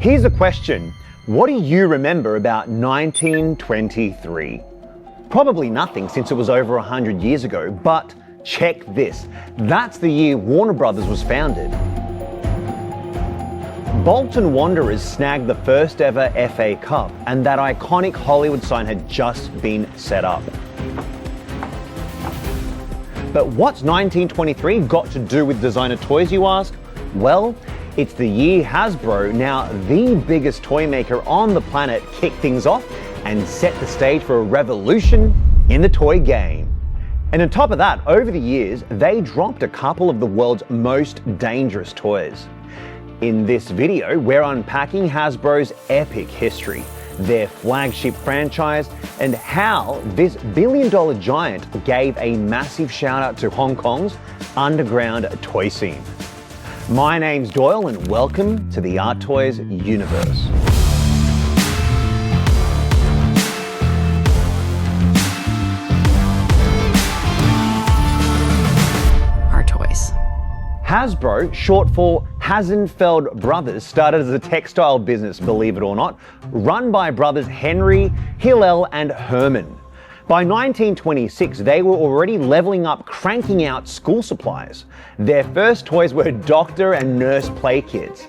Here's a question. What do you remember about 1923? Probably nothing since it was over 100 years ago, but check this. That's the year Warner Brothers was founded. Bolton Wanderers snagged the first ever FA Cup, and that iconic Hollywood sign had just been set up. But what's 1923 got to do with designer toys, you ask? Well, it's the year Hasbro, now the biggest toy maker on the planet, kicked things off and set the stage for a revolution in the toy game. And on top of that, over the years, they dropped a couple of the world's most dangerous toys. In this video, we're unpacking Hasbro's epic history, their flagship franchise, and how this billion-dollar giant gave a massive shout-out to Hong Kong's underground toy scene. My name's Doyle, and welcome to the Artoys universe. Artoys. Hasbro, short for Hassenfeld Brothers, started as a textile business, believe it or not, run by brothers Henry, Hillel, and Herman. By 1926, they were already leveling up, cranking out school supplies. Their first toys were doctor and nurse play kits.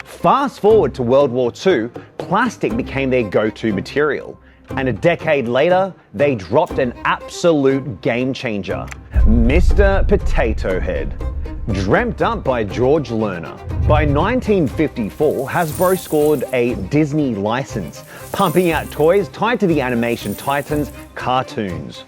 Fast forward to World War II, plastic became their go-to material. And a decade later, they dropped an absolute game changer, Mr. Potato Head. Dreamt up by George Lerner. By 1954, Hasbro scored a Disney license, pumping out toys tied to the animation titans cartoons.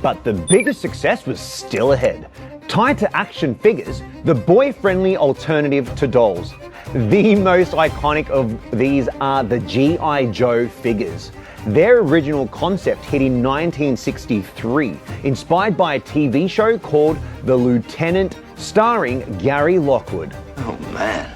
But the biggest success was still ahead. Tied to action figures, the boy-friendly alternative to dolls. The most iconic of these are the G.I. Joe figures. Their original concept hit in 1963, inspired by a TV show called The Lieutenant, starring Gary Lockwood. Oh man,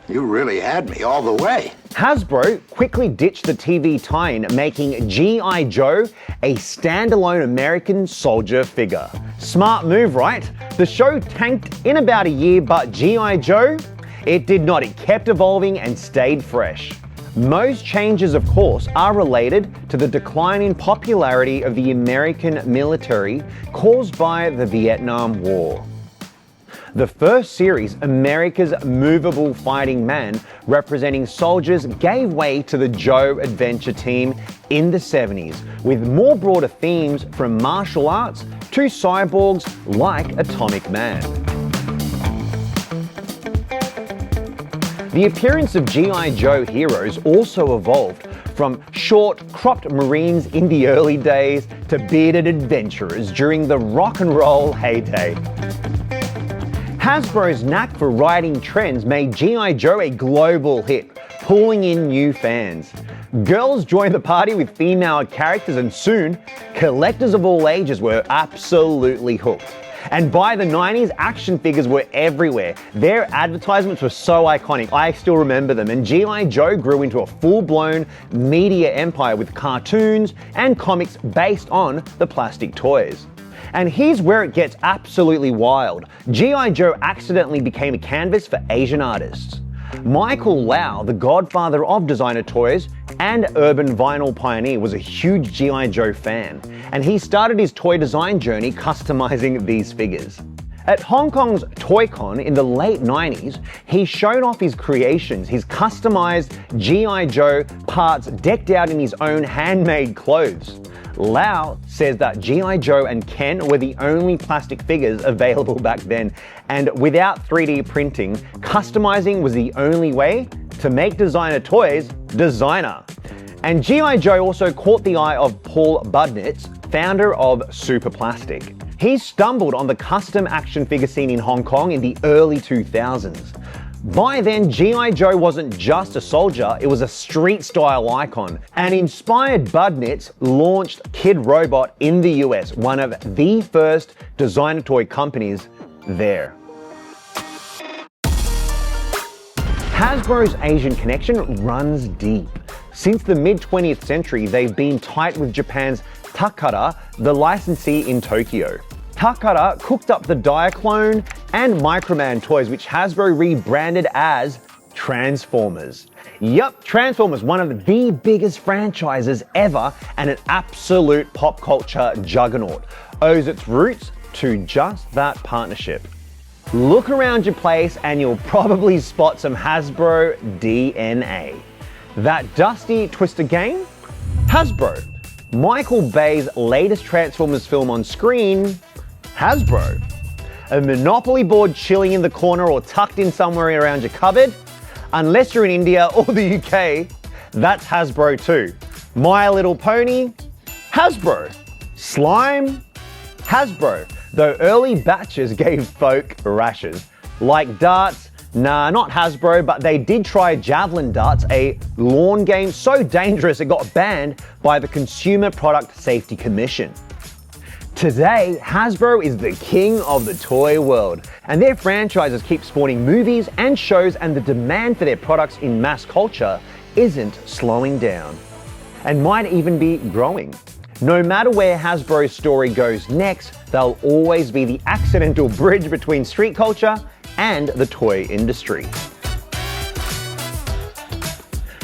you really had me all the way. Hasbro quickly ditched the TV tie-in, making G.I. Joe a standalone American soldier figure. Smart move, right? The show tanked in about a year, but G.I. Joe, it did not. It kept evolving and stayed fresh. Most changes, of course, are related to the decline in popularity of the American military caused by the Vietnam War. The first series, America's Movable Fighting Man, representing soldiers, gave way to the Joe Adventure Team in the 70s, with more broader themes from martial arts to cyborgs like Atomic Man. The appearance of G.I. Joe heroes also evolved from short, cropped Marines in the early days to bearded adventurers during the rock and roll heyday. Hasbro's knack for riding trends made G.I. Joe a global hit, pulling in new fans. Girls joined the party with female characters, and soon, collectors of all ages were absolutely hooked. And by the 90s, action figures were everywhere. Their advertisements were so iconic, I still remember them, and G.I. Joe grew into a full-blown media empire with cartoons and comics based on the plastic toys. And here's where it gets absolutely wild. G.I. Joe accidentally became a canvas for Asian artists. Michael Lau, the godfather of designer toys and urban vinyl pioneer, was a huge G.I. Joe fan, and he started his toy design journey customizing these figures. At Hong Kong's ToyCon in the late 90s, he showed off his creations, his customized G.I. Joe parts decked out in his own handmade clothes. Lau says that G.I. Joe and Ken were the only plastic figures available back then, and without 3D printing, customizing was the only way to make designer toys designer. And G.I. Joe also caught the eye of Paul Budnitz, founder of Super Plastic. He stumbled on the custom action figure scene in Hong Kong in the early 2000s. By then, G.I. Joe wasn't just a soldier, it was a street-style icon, and inspired Budnitz launched Kid Robot in the US, one of the first designer toy companies there. Hasbro's Asian connection runs deep. Since the mid-20th century, they've been tight with Japan's Takara, the licensee in Tokyo. Takara cooked up the Diaclone and Microman toys, which Hasbro rebranded as Transformers. Yup, Transformers, one of the biggest franchises ever and an absolute pop culture juggernaut, owes its roots to just that partnership. Look around your place and you'll probably spot some Hasbro DNA. That dusty twisted game? Hasbro. Michael Bay's latest Transformers film on screen? Hasbro. A Monopoly board chilling in the corner or tucked in somewhere around your cupboard? Unless you're in India or the UK, that's Hasbro too. My Little Pony? Hasbro. Slime? Hasbro. Though early batches gave folk rashes. Like darts? Nah, not Hasbro, but they did try javelin darts, a lawn game so dangerous it got banned by the Consumer Product Safety Commission. Today, Hasbro is the king of the toy world, and their franchises keep spawning movies and shows, and the demand for their products in mass culture isn't slowing down, and might even be growing. No matter where Hasbro's story goes next, they'll always be the accidental bridge between street culture and the toy industry.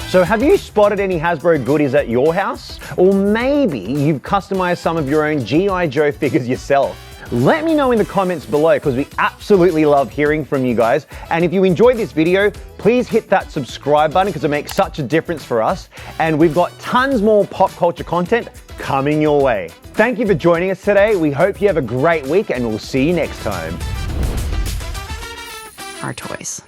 So have you spotted any Hasbro goodies at your house? Or maybe you've customized some of your own G.I. Joe figures yourself. Let me know in the comments below because we absolutely love hearing from you guys. And if you enjoyed this video, please hit that subscribe button because it makes such a difference for us. And we've got tons more pop culture content coming your way. Thank you for joining us today. We hope you have a great week and we'll see you next time. Artoys.